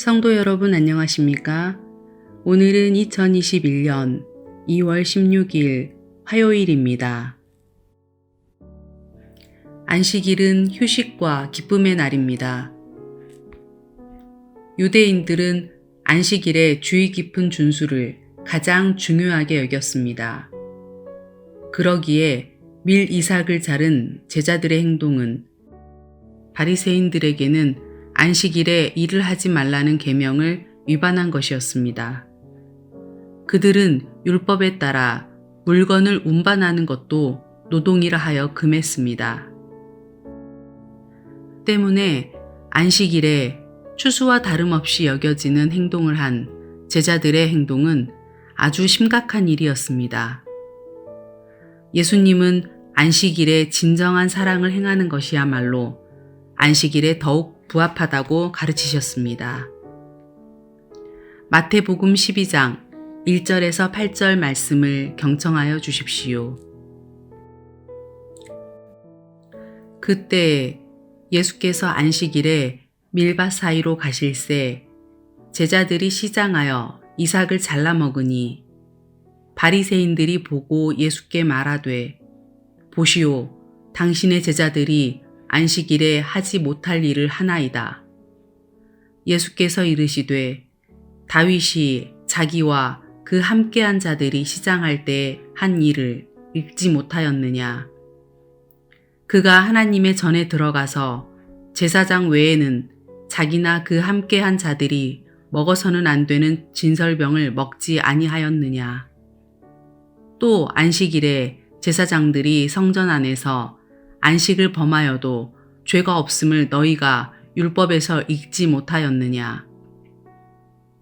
성도 여러분 안녕하십니까? 오늘은 2021년 2월 16일 화요일입니다. 안식일은 휴식과 기쁨의 날입니다. 유대인들은 안식일의 주의 깊은 준수를 가장 중요하게 여겼습니다. 그러기에 밀 이삭을 자른 제자들의 행동은 바리새인들에게는 안식일에 일을 하지 말라는 계명을 위반한 것이었습니다. 그들은 율법에 따라 물건을 운반하는 것도 노동이라 하여 금했습니다. 때문에 안식일에 추수와 다름없이 여겨지는 행동을 한 제자들의 행동은 아주 심각한 일이었습니다. 예수님은 안식일에 진정한 사랑을 행하는 것이야말로 안식일에 더욱 부합하다고 가르치셨습니다. 마태복음 12장 1절에서 8절 말씀을 경청하여 주십시오. 그때 예수께서 안식일에 밀밭 사이로 가실새 제자들이 시장하여 이삭을 잘라 먹으니 바리새인들이 보고 예수께 말하되 보시오, 당신의 제자들이 안식일에 하지 못할 일을 하나이다. 예수께서 이르시되 다윗이 자기와 그 함께한 자들이 시장할 때 한 일을 읽지 못하였느냐. 그가 하나님의 전에 들어가서 제사장 외에는 자기나 그 함께한 자들이 먹어서는 안 되는 진설병을 먹지 아니하였느냐. 또 안식일에 제사장들이 성전 안에서 안식을 범하여도 죄가 없음을 너희가 율법에서 읽지 못하였느냐.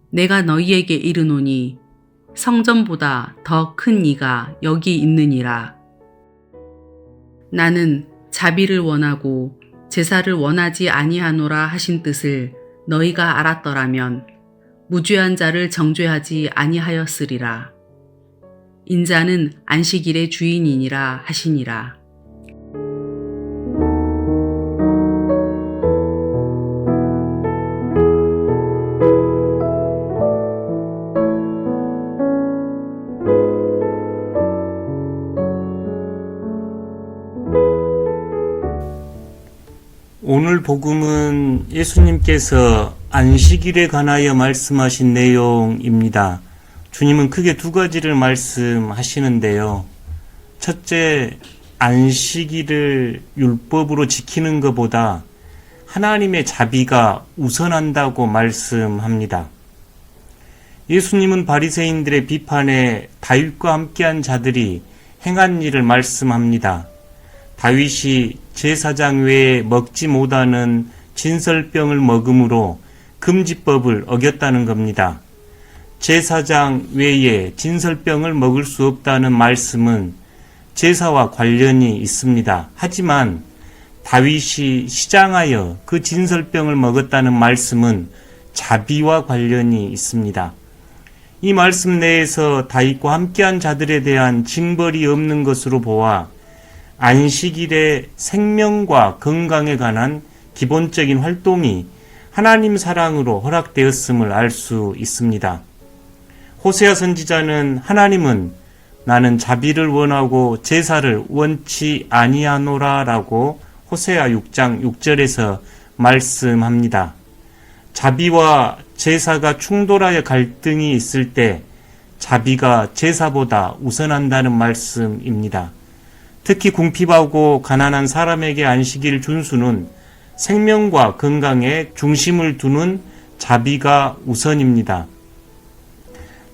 내가 너희에게 이르노니 성전보다 더 큰 이가 여기 있느니라. 나는 자비를 원하고 제사를 원하지 아니하노라 하신 뜻을 너희가 알았더라면 무죄한 자를 정죄하지 아니하였으리라. 인자는 안식일의 주인이니라 하시니라. 오늘 복음은 예수님께서 안식일에 관하여 말씀하신 내용입니다. 주님은 크게 두 가지를 말씀하시는데요. 첫째, 안식일을 율법으로 지키는 것보다 하나님의 자비가 우선한다고 말씀합니다. 예수님은 바리새인들의 비판에 다윗과 함께한 자들이 행한 일을 말씀합니다. 다윗이 제사장 외에 먹지 못하는 진설병을 먹음으로 금지법을 어겼다는 겁니다. 제사장 외에 진설병을 먹을 수 없다는 말씀은 제사와 관련이 있습니다. 하지만 다윗이 시장하여 그 진설병을 먹었다는 말씀은 자비와 관련이 있습니다. 이 말씀 내에서 다윗과 함께한 자들에 대한 징벌이 없는 것으로 보아 안식일의 생명과 건강에 관한 기본적인 활동이 하나님 사랑으로 허락되었음을 알 수 있습니다. 호세아 선지자는 하나님은 나는 자비를 원하고 제사를 원치 아니하노라 라고 호세아 6장 6절에서 말씀합니다. 자비와 제사가 충돌하여 갈등이 있을 때 자비가 제사보다 우선한다는 말씀입니다. 특히 궁핍하고 가난한 사람에게 안식일 준수는 생명과 건강에 중심을 두는 자비가 우선입니다.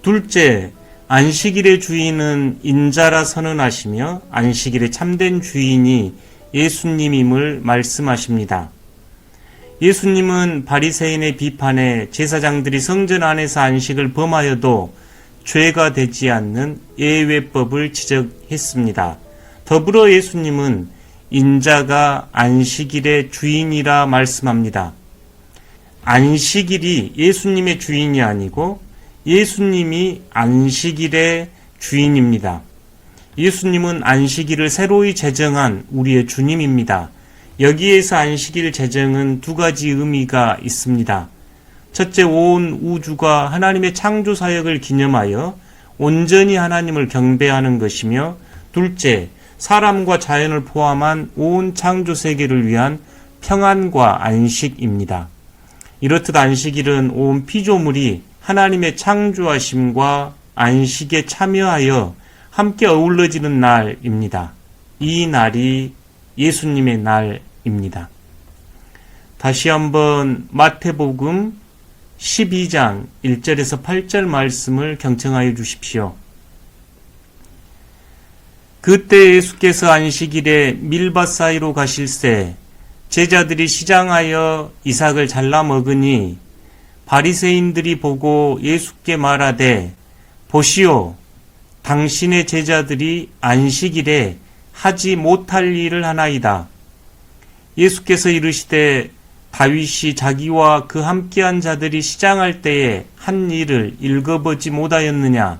둘째, 안식일의 주인은 인자라 선언하시며 안식일의 참된 주인이 예수님임을 말씀하십니다. 예수님은 바리새인의 비판에 제사장들이 성전 안에서 안식을 범하여도 죄가 되지 않는 예외법을 지적했습니다. 더불어 예수님은 인자가 안식일의 주인이라 말씀합니다. 안식일이 예수님의 주인이 아니고 예수님이 안식일의 주인입니다. 예수님은 안식일을 새로이 제정한 우리의 주님입니다. 여기에서 안식일 제정은 두 가지 의미가 있습니다. 첫째, 온 우주가 하나님의 창조 사역을 기념하여 온전히 하나님을 경배하는 것이며, 둘째, 사람과 자연을 포함한 온 창조 세계를 위한 평안과 안식입니다. 이렇듯 안식일은 온 피조물이 하나님의 창조하심과 안식에 참여하여 함께 어우러지는 날입니다. 이 날이 예수님의 날입니다. 다시 한번 마태복음 12장 1절에서 8절 말씀을 경청하여 주십시오. 그때 예수께서 안식일에 밀밭 사이로 가실새 제자들이 시장하여 이삭을 잘라 먹으니 바리새인들이 보고 예수께 말하되 보시오, 당신의 제자들이 안식일에 하지 못할 일을 하나이다. 예수께서 이르시되 다윗이 자기와 그 함께한 자들이 시장할 때에 한 일을 읽어보지 못하였느냐?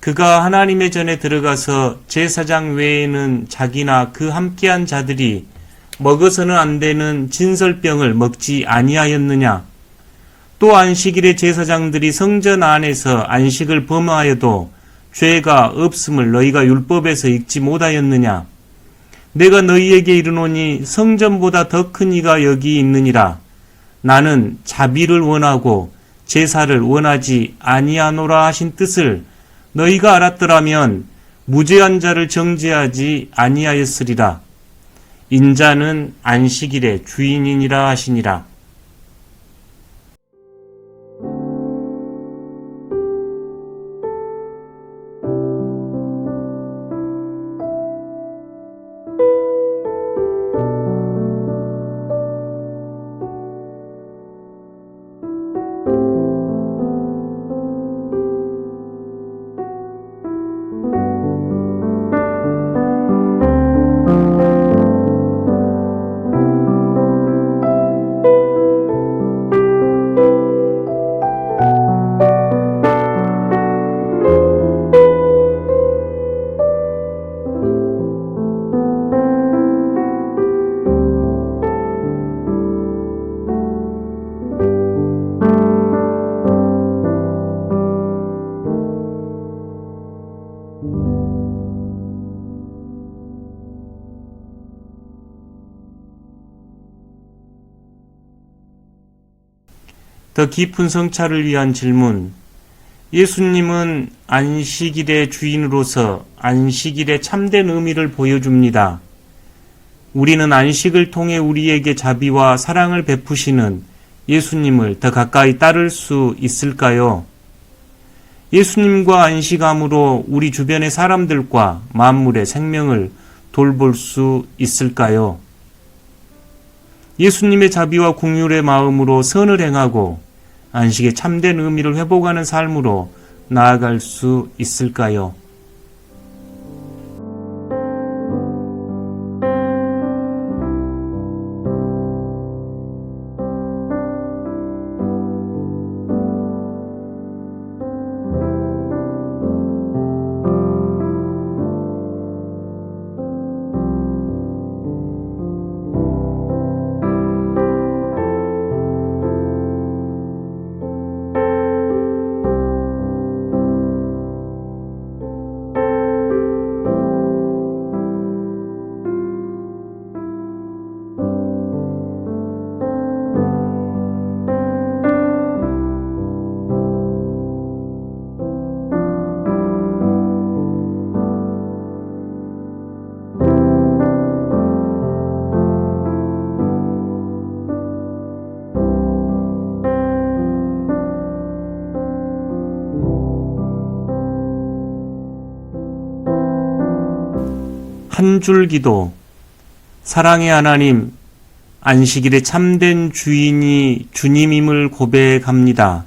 그가 하나님의 전에 들어가서 제사장 외에는 자기나 그 함께한 자들이 먹어서는 안 되는 진설병을 먹지 아니하였느냐? 또 안식일에 제사장들이 성전 안에서 안식을 범하여도 죄가 없음을 너희가 율법에서 읽지 못하였느냐? 내가 너희에게 이르노니 성전보다 더 큰 이가 여기 있느니라. 나는 자비를 원하고 제사를 원하지 아니하노라 하신 뜻을 너희가 알았더라면 무죄한 자를 정죄하지 아니하였으리라. 인자는 안식일의 주인이니라 하시니라. 더 깊은 성찰을 위한 질문. 예수님은 안식일의 주인으로서 안식일의 참된 의미를 보여줍니다. 우리는 안식을 통해 우리에게 자비와 사랑을 베푸시는 예수님을 더 가까이 따를 수 있을까요? 예수님과 안식함으로 우리 주변의 사람들과 만물의 생명을 돌볼 수 있을까요? 예수님의 자비와 긍휼의 마음으로 선을 행하고 안식의 참된 의미를 회복하는 삶으로 나아갈 수 있을까요? 한 줄 기도. 사랑의 하나님, 안식일의 참된 주인이 주님임을 고백합니다.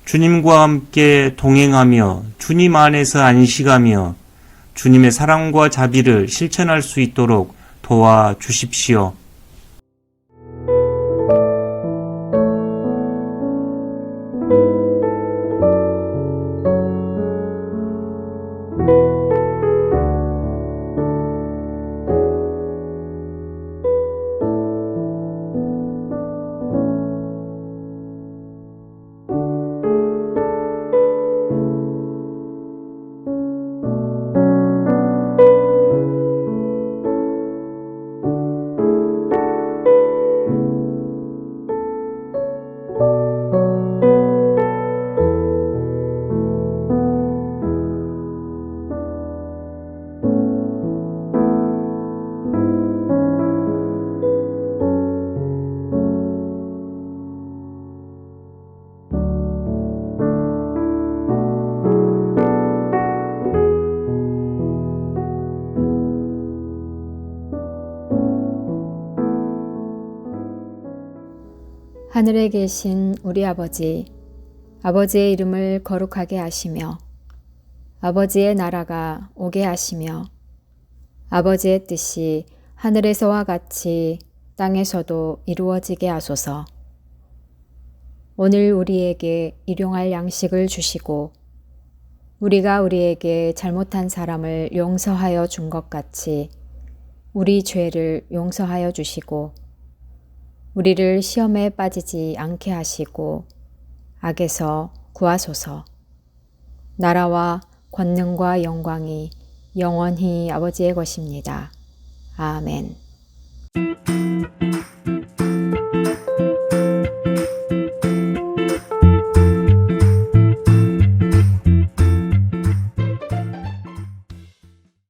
주님과 함께 동행하며 주님 안에서 안식하며 주님의 사랑과 자비를 실천할 수 있도록 도와주십시오. 하늘에 계신 우리 아버지, 아버지의 이름을 거룩하게 하시며 아버지의 나라가 오게 하시며 아버지의 뜻이 하늘에서와 같이 땅에서도 이루어지게 하소서. 오늘 우리에게 일용할 양식을 주시고 우리가 우리에게 잘못한 사람을 용서하여 준 것 같이 우리 죄를 용서하여 주시고 우리를 시험에 빠지지 않게 하시고 악에서 구하소서. 나라와 권능과 영광이 영원히 아버지의 것입니다. 아멘.